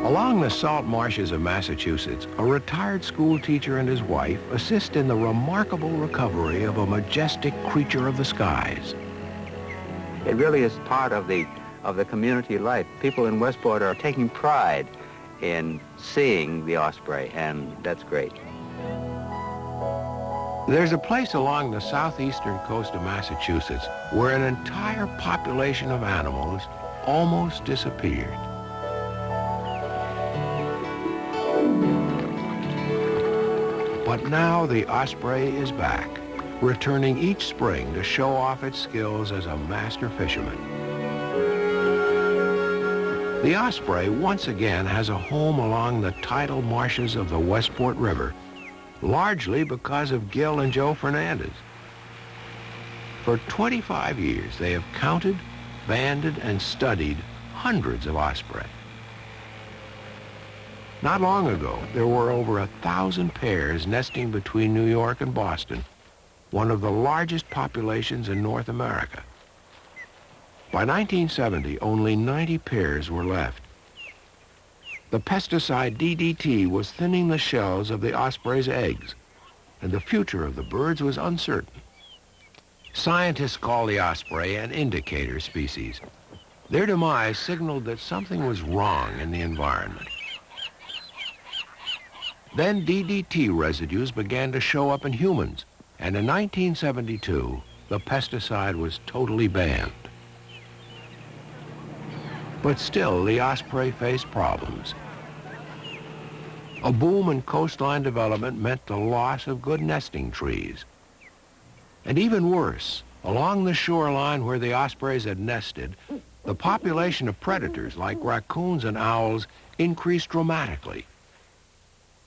Along the salt marshes of Massachusetts, a retired school teacher and his wife assist in the remarkable recovery of a majestic creature of the skies. It really is part of the community life. People in Westport are taking pride in seeing the osprey, and that's great. There's a place along the southeastern coast of Massachusetts where an entire population of animals almost disappeared. But now the osprey is back, returning each spring to show off its skills as a master fisherman. The osprey once again has a home along the tidal marshes of the Westport River, largely because of Gil and Joe Fernandez. For 25 years, they have counted, banded, and studied hundreds of osprey. Not long ago, there were over 1,000 pairs nesting between New York and Boston, one of the largest populations in North America. By 1970, only 90 pairs were left. The pesticide DDT was thinning the shells of the osprey's eggs, and the future of the birds was uncertain. Scientists call the osprey an indicator species. Their demise signaled that something was wrong in the environment. Then DDT residues began to show up in humans, and in 1972, the pesticide was totally banned. But still, the osprey faced problems. A boom in coastline development meant the loss of good nesting trees. And even worse, along the shoreline where the ospreys had nested, the population of predators like raccoons and owls increased dramatically.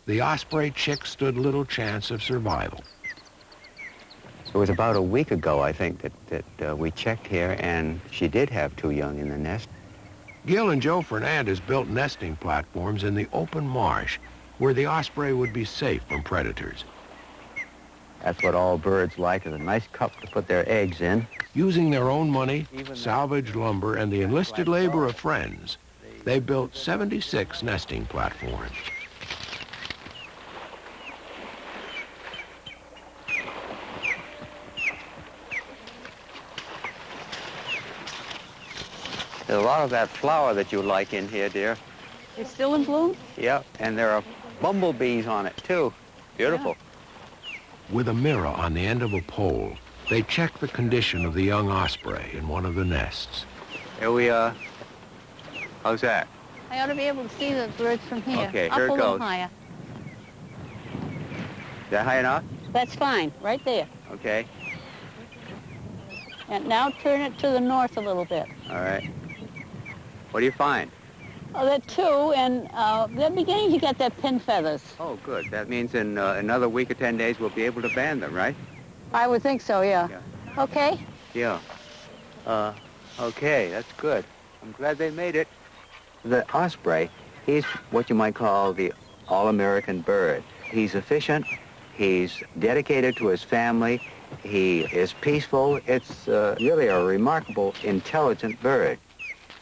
The osprey chick stood little chance of survival. It was about a week ago, I think, that we checked here, and she did have 2 young in the nest. Gil and Joe Fernandez built nesting platforms in the open marsh where the osprey would be safe from predators. That's what all birds like, is a nice cup to put their eggs in. Using their own money, salvaged lumber, and the enlisted labor of friends, they built 76 nesting platforms. There's a lot of that flower that you like in here, dear. It's still in bloom? Yep, and there are bumblebees on it, too. Beautiful. Yeah. With a mirror on the end of a pole, they check the condition of the young osprey in one of the nests. Here we are. How's that? I ought to be able to see the birds from here. Okay, up here it a little goes. higher. Is that high enough? That's fine, right there. Okay. And now turn it to the north a little bit. All right. What do you find? Oh, there are 2, and they're beginning to get their pin feathers. Oh, good. That means in another week or 10 days we'll be able to band them, right? I would think so, yeah. Okay? Yeah. Okay, that's good. I'm glad they made it. The osprey, he's what you might call the all-American bird. He's efficient. He's dedicated to his family. He is peaceful. It's really a remarkable, intelligent bird.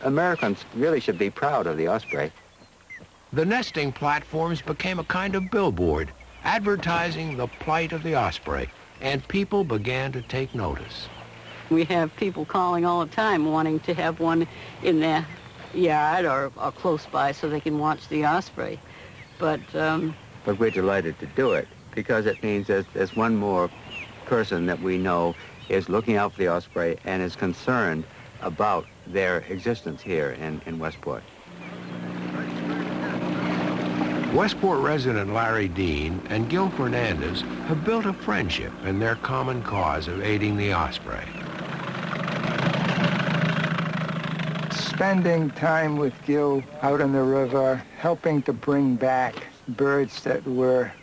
Americans really should be proud of the osprey. The nesting platforms became a kind of billboard, advertising the plight of the osprey, and people began to take notice. We have people calling all the time wanting to have one in their yard or close by so they can watch the osprey. But we're delighted to do it because it means there's one more person that we know is looking out for the osprey and is concerned about their existence here in Westport. Westport resident Larry Dean and Gil Fernandez have built a friendship in their common cause of aiding the osprey. Spending time with Gil out on the river, helping to bring back birds that were,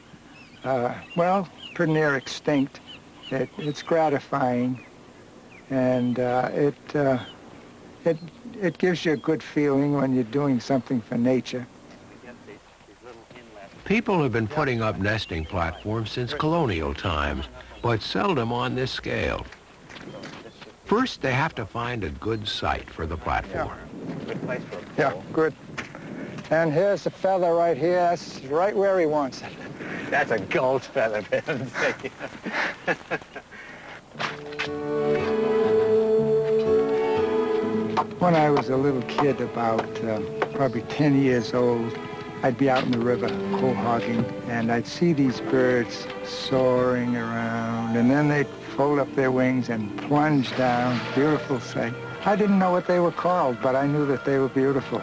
well, pretty near extinct. It's gratifying, and it gives you a good feeling when you're doing something for nature. People have been putting up nesting platforms since colonial times, but seldom on this scale. First, they have to find a good site for the platform. Yeah, good. And here's the feather right here. That's right where he wants it. That's a gold feather, for heaven's sake. When I was a little kid, about probably 10 years old, I'd be out in the river quahogging, and I'd see these birds soaring around, and then they'd fold up their wings and plunge down. Beautiful sight. I didn't know what they were called, but I knew that they were beautiful.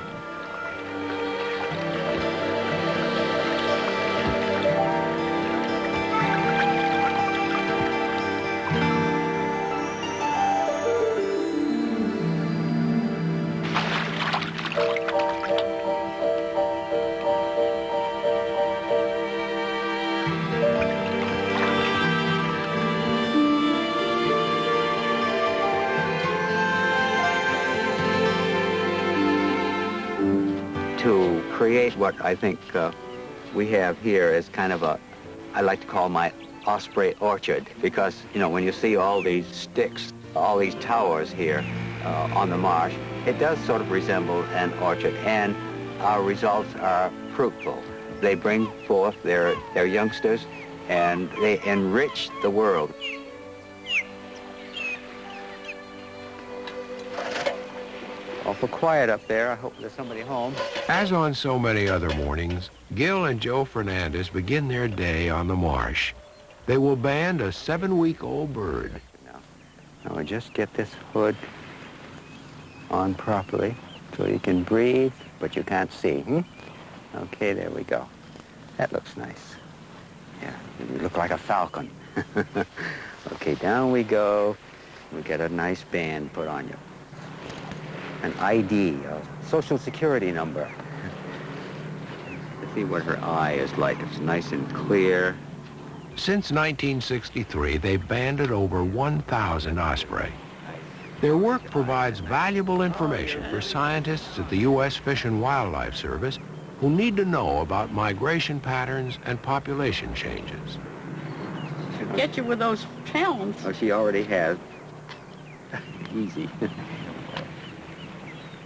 To create what I think we have here is kind of a, I like to call my Osprey orchard, because, you know, when you see all these sticks, all these towers here on the marsh, it does sort of resemble an orchard, and our results are fruitful. They bring forth their youngsters, and they enrich the world. Awful quiet up there. I hope there's somebody home. As on so many other mornings, Gil and Joe Fernandez begin their day on the marsh. They will band a 7-week-old bird. Now we just get this hood on properly so you can breathe, but you can't see. Okay, there we go. That looks nice. Yeah, you look like a falcon. Okay, down we go. We get a nice band put on you. An ID, a social security number. Let's see what her eye is like. It's nice and clear. Since 1963, they've banded over 1,000 osprey. Their work provides valuable information for scientists at the U.S. Fish and Wildlife Service who need to know about migration patterns and population changes. Get you with those talons. Oh, she already has. Easy.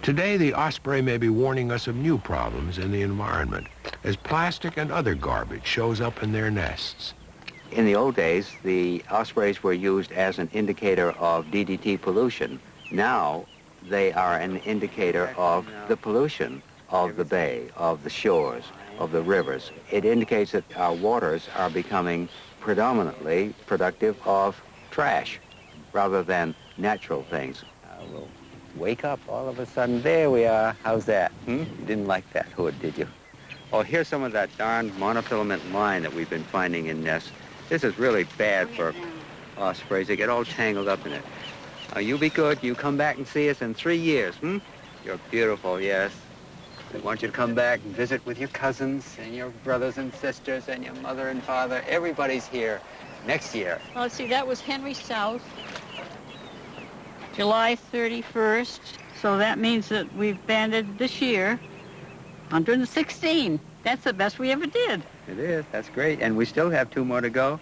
Today, the osprey may be warning us of new problems in the environment as plastic and other garbage shows up in their nests. In the old days, the ospreys were used as an indicator of DDT pollution. Now, they are an indicator of the pollution of the bay, of the shores, of the rivers. It indicates that our waters are becoming predominantly productive of trash rather than natural things. We'll wake up all of a sudden. There we are. How's that? You didn't like that hood, did you? Oh, here's some of that darn monofilament line that we've been finding in nests. This is really bad for ospreys. They get all tangled up in it. You be good. You come back and see us in 3 years, You're beautiful, yes. We want you to come back and visit with your cousins and your brothers and sisters and your mother and father. Everybody's here next year. Well, let's see, that was Henry South, July 31st. So that means that we've banded this year 116. That's the best we ever did. It is. That's great. And we still have 2 more to go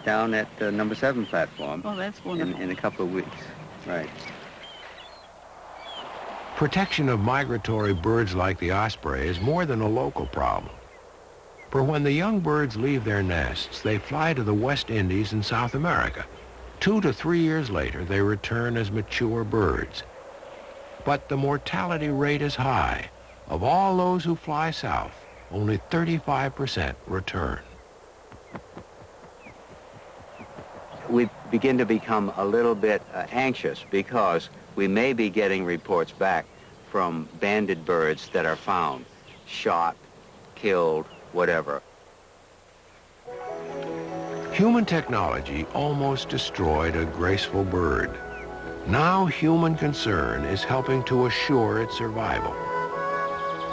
down at the number 7 platform. Oh, that's wonderful. In a couple of weeks. Right. Protection of migratory birds like the osprey is more than a local problem. For when the young birds leave their nests, they fly to the West Indies and South America. 2 to 3 years later, they return as mature birds. But the mortality rate is high. Of all those who fly south, only 35% return. We begin to become a little bit anxious because we may be getting reports back from banded birds that are found, shot, killed, whatever. Human technology almost destroyed a graceful bird. Now human concern is helping to assure its survival.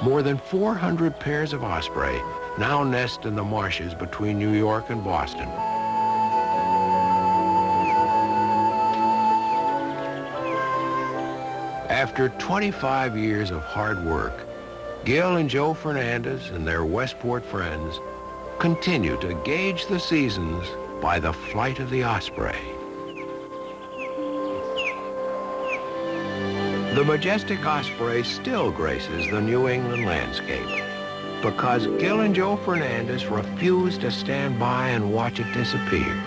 More than 400 pairs of osprey now nest in the marshes between New York and Boston. After 25 years of hard work, Gil and Joe Fernandez and their Westport friends continue to gauge the seasons by the flight of the osprey. The majestic osprey still graces the New England landscape because Gil and Joe Fernandez refused to stand by and watch it disappear.